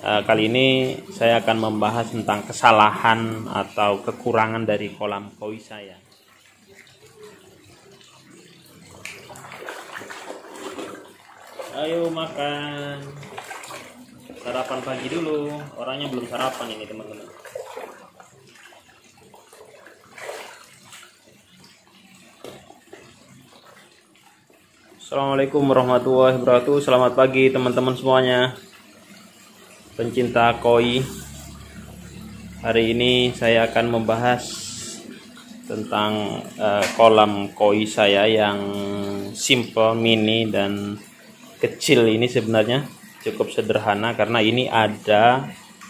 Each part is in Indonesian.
Kali ini saya akan membahas tentang kesalahan atau kekurangan dari kolam koi saya. Ayo makan. Sarapan pagi dulu. Orangnya belum sarapan ini, teman-teman. Assalamualaikum warahmatullahi wabarakatuh. Selamat pagi teman-teman semuanya, pencinta koi. Hari ini saya akan membahas tentang kolam koi saya yang simple, mini dan kecil. Ini sebenarnya cukup sederhana karena ini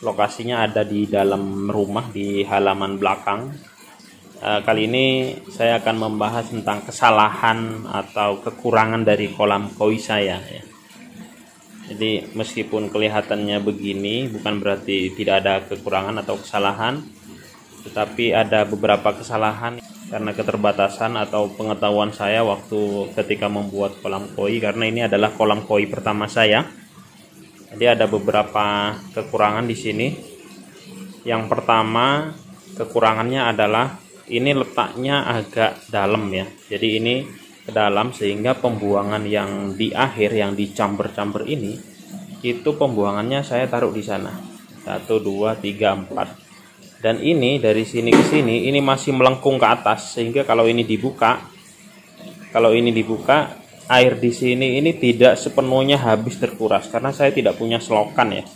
lokasinya ada di dalam rumah, di halaman belakang. Kali ini saya akan membahas tentang kesalahan atau kekurangan dari kolam koi saya ya. Jadi meskipun kelihatannya begini, bukan berarti tidak ada kekurangan atau kesalahan, tetapi ada beberapa kesalahan karena keterbatasan atau pengetahuan saya waktu ketika membuat kolam koi, karena ini adalah kolam koi pertama saya. Jadi ada beberapa kekurangan di sini. Yang pertama, kekurangannya adalah ini letaknya agak dalam ya. Jadi ini ke dalam sehingga pembuangan yang di akhir, yang di chamber-chamber ini, itu pembuangannya saya taruh di sana. 1, 2, 3, 4. Dan ini dari sini ke sini ini masih melengkung ke atas, sehingga kalau ini dibuka, air di sini ini tidak sepenuhnya habis terkuras karena saya tidak punya selokan ya.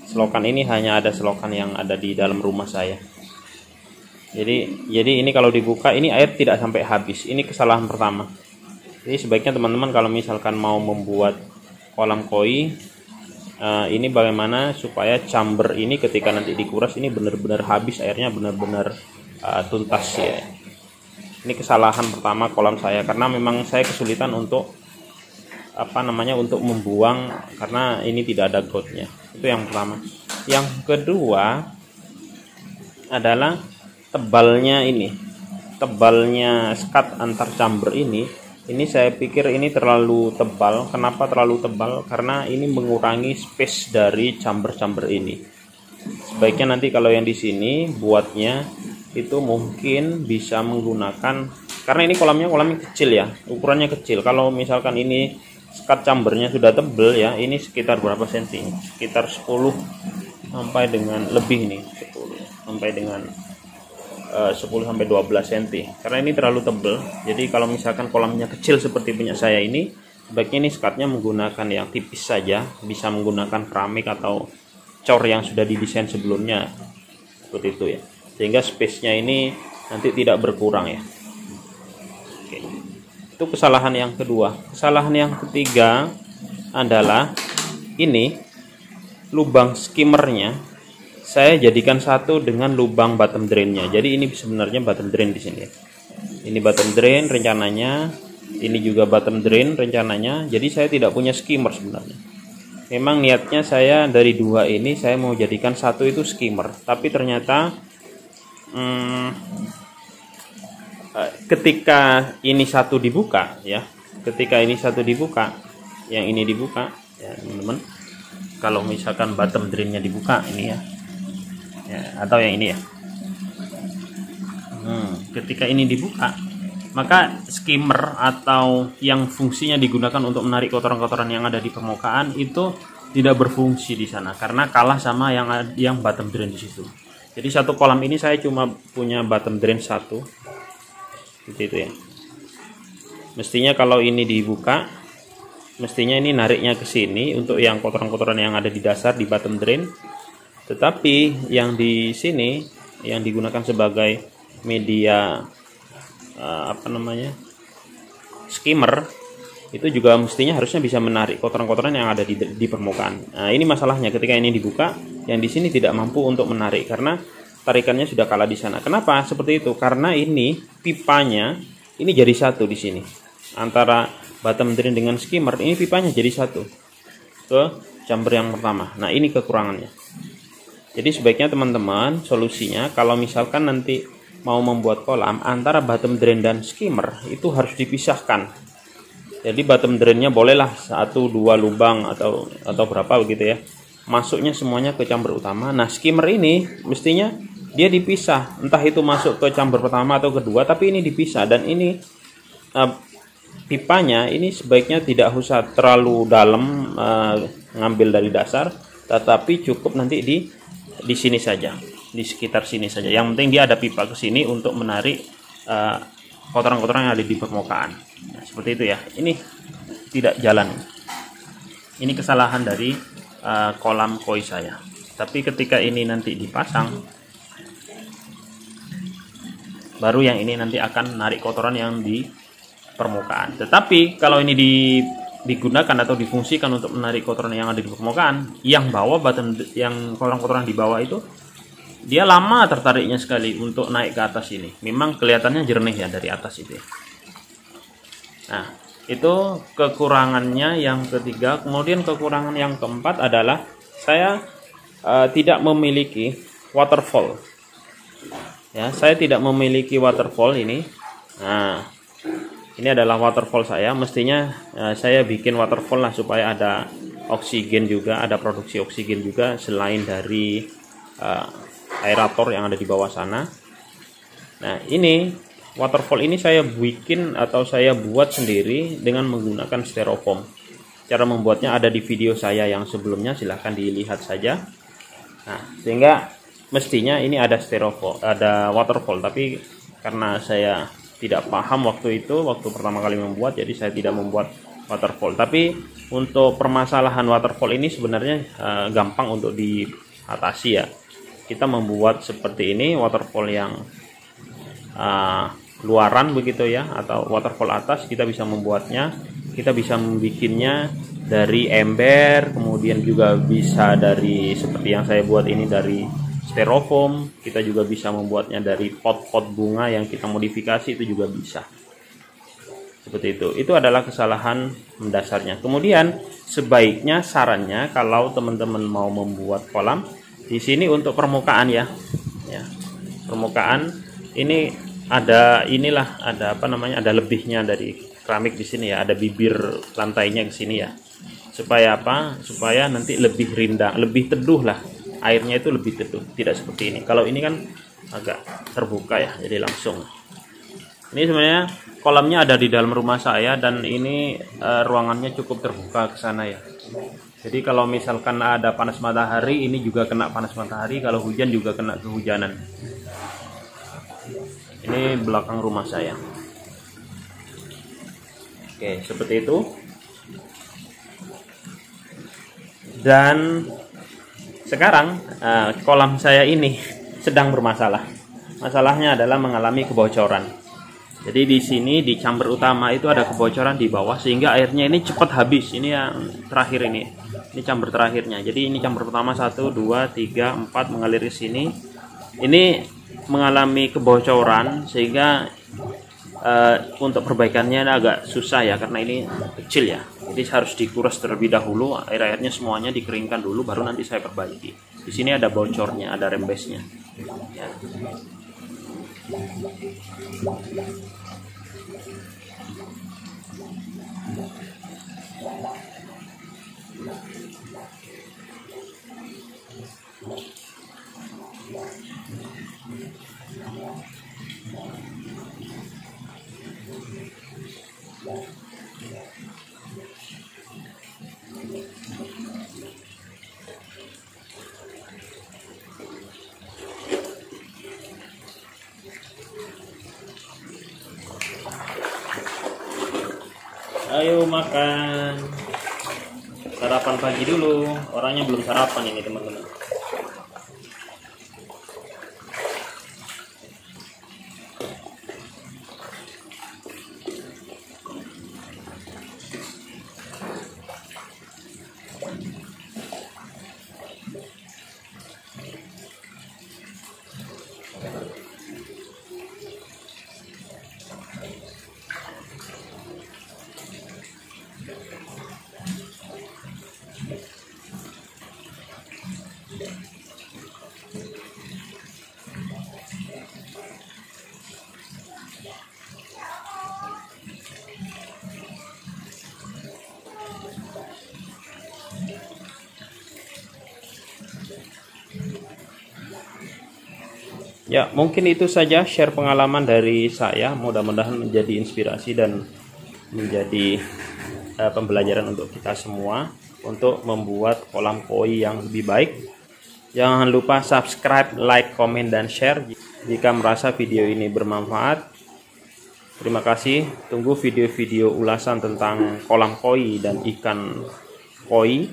Selokan ini hanya ada selokan yang ada di dalam rumah saya. Jadi ini kalau dibuka ini air tidak sampai habis. Ini kesalahan pertama. Jadi sebaiknya teman-teman kalau misalkan mau membuat kolam koi, ini bagaimana supaya chamber ini ketika nanti dikuras ini benar-benar habis airnya, benar-benar tuntas ya. Ini kesalahan pertama kolam saya karena memang saya kesulitan untuk untuk membuang karena ini tidak ada groutnya. Itu yang pertama. Yang kedua adalah tebalnya skat antar chamber ini saya pikir ini terlalu tebal. Kenapa terlalu tebal? Karena ini mengurangi space dari chamber-chamber ini. Sebaiknya nanti kalau yang di sini buatnya itu mungkin bisa menggunakan, karena ini kolamnya kecil ya, ukurannya kecil. Kalau misalkan ini skat chambernya sudah tebal ya, ini sekitar berapa senti? Sekitar 10 sampai dengan lebih nih, 10 sampai dengan 10 sampai 12 cm. Karena ini terlalu tebal. Jadi kalau misalkan kolamnya kecil seperti punya saya ini, sebaiknya ini skatnya menggunakan yang tipis saja, bisa menggunakan keramik atau cor yang sudah didesain sebelumnya. Seperti itu ya. Sehingga space-nya ini nanti tidak berkurang ya. Oke. Itu kesalahan yang kedua. Kesalahan yang ketiga adalah ini lubang skimmernya saya jadikan satu dengan lubang bottom drainnya. Jadi ini sebenarnya bottom drain di sini. Ini bottom drain rencananya, ini juga bottom drain rencananya. Jadi saya tidak punya skimmer sebenarnya. Memang niatnya saya dari dua ini saya mau jadikan satu itu skimmer, tapi ternyata ketika ini satu dibuka ya, yang ini dibuka ya teman-teman. Kalau misalkan bottom drainnya dibuka ini ya, atau yang ini ya, ketika ini dibuka, maka skimmer atau yang fungsinya digunakan untuk menarik kotoran-kotoran yang ada di permukaan itu tidak berfungsi di sana karena kalah sama yang bottom drain di situ. Jadi satu kolam ini saya cuma punya bottom drain satu, seperti itu ya. Mestinya kalau ini dibuka, mestinya ini nariknya ke sini untuk yang kotoran-kotoran yang ada di dasar di bottom drain. Tetapi yang di sini yang digunakan sebagai media skimmer itu juga mestinya harusnya bisa menarik kotoran-kotoran yang ada di permukaan. Nah, ini masalahnya ketika ini dibuka, yang di sini tidak mampu untuk menarik karena tarikannya sudah kalah di sana. Kenapa seperti itu? Karena ini pipanya ini jadi satu di sini antara bottom drain dengan skimmer. Ini pipanya jadi satu ke chamber yang pertama. Nah, ini kekurangannya. Jadi sebaiknya teman-teman solusinya kalau misalkan nanti mau membuat kolam, antara bottom drain dan skimmer itu harus dipisahkan. Jadi bottom drainnya bolehlah 1-2 lubang atau berapa begitu ya. masuknya semuanya ke chamber utama. Nah, skimmer ini mestinya dia dipisah, entah itu masuk ke chamber pertama atau kedua, tapi ini dipisah. Dan ini pipanya ini sebaiknya tidak usah terlalu dalam, ngambil dari dasar, tetapi cukup nanti di sini saja, di sekitar sini saja. Yang penting dia ada pipa ke sini untuk menarik kotoran-kotoran yang ada di permukaan. Nah, seperti itu ya. Ini tidak jalan. Ini kesalahan dari kolam koi saya. Tapi ketika ini nanti dipasang, baru yang ini nanti akan narik kotoran yang di permukaan. Tetapi kalau ini digunakan atau difungsikan untuk menarik kotoran yang ada di permukaan, yang bawah yang kotoran-kotoran di bawah itu dia lama tertariknya sekali untuk naik ke atas ini. Memang kelihatannya jernih ya dari atas itu. Nah, itu kekurangannya yang ketiga. Kemudian kekurangan yang keempat adalah saya tidak memiliki waterfall. Ya, saya tidak memiliki waterfall ini. Nah, ini adalah waterfall saya. Mestinya saya bikin waterfall lah supaya ada oksigen juga, ada produksi oksigen juga selain dari aerator yang ada di bawah sana. Nah, ini waterfall ini saya bikin atau saya buat sendiri dengan menggunakan styrofoam. Cara membuatnya ada di video saya yang sebelumnya, silahkan dilihat saja. Nah, sehingga mestinya ini ada styrofoam, ada waterfall, tapi karena saya tidak paham waktu pertama kali membuat, jadi saya tidak membuat waterfall. Tapi untuk permasalahan waterfall ini sebenarnya gampang untuk diatasi ya. Kita membuat seperti ini, waterfall yang luaran begitu ya, atau waterfall atas, kita bisa membuatnya, kita bisa membikinnya dari ember, kemudian juga bisa dari seperti yang saya buat ini dari styrofoam. Kita juga bisa membuatnya dari pot-pot bunga yang kita modifikasi, itu juga bisa. Seperti itu adalah kesalahan mendasarnya. Kemudian sebaiknya, sarannya kalau teman-teman mau membuat kolam di sini untuk permukaan ya, permukaan ini ada ada lebihnya dari keramik di sini ya, ada bibir lantainya ke sini ya. Supaya apa? Supaya nanti lebih rindang, lebih teduh lah. Airnya itu lebih teduh, tidak seperti ini. Kalau ini kan agak terbuka ya, jadi langsung. Ini sebenarnya kolamnya ada di dalam rumah saya, dan ini ruangannya cukup terbuka ke sana ya. Jadi kalau misalkan ada panas matahari, ini juga kena panas matahari. Kalau hujan juga kena kehujanan. Ini belakang rumah saya. Oke, seperti itu. Dan sekarang kolam saya ini sedang bermasalah. Masalahnya adalah mengalami kebocoran. Jadi di sini di chamber utama itu ada kebocoran di bawah, sehingga airnya ini cepat habis. Ini yang terakhir ini chamber terakhirnya. Jadi ini chamber pertama 1, 2, 3, 4 mengalir ke sini. Ini mengalami kebocoran sehingga untuk perbaikannya agak susah ya, karena ini kecil ya. Jadi harus dikuras terlebih dahulu, air-airnya semuanya dikeringkan dulu, baru nanti saya perbaiki. Di sini ada bocornya, ada rembesnya. Ya. Ayo makan, sarapan pagi dulu. Orangnya belum sarapan ini teman-teman. Ya, mungkin itu saja share pengalaman dari saya. Mudah-mudahan menjadi inspirasi dan menjadi pembelajaran untuk kita semua untuk membuat kolam koi yang lebih baik. Jangan lupa subscribe, like, komen, dan share jika merasa video ini bermanfaat. Terima kasih. Tunggu video-video ulasan tentang kolam koi dan ikan koi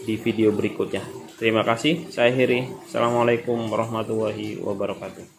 di video berikutnya. Terima kasih. Saya Heri. Assalamualaikum warahmatullahi wabarakatuh.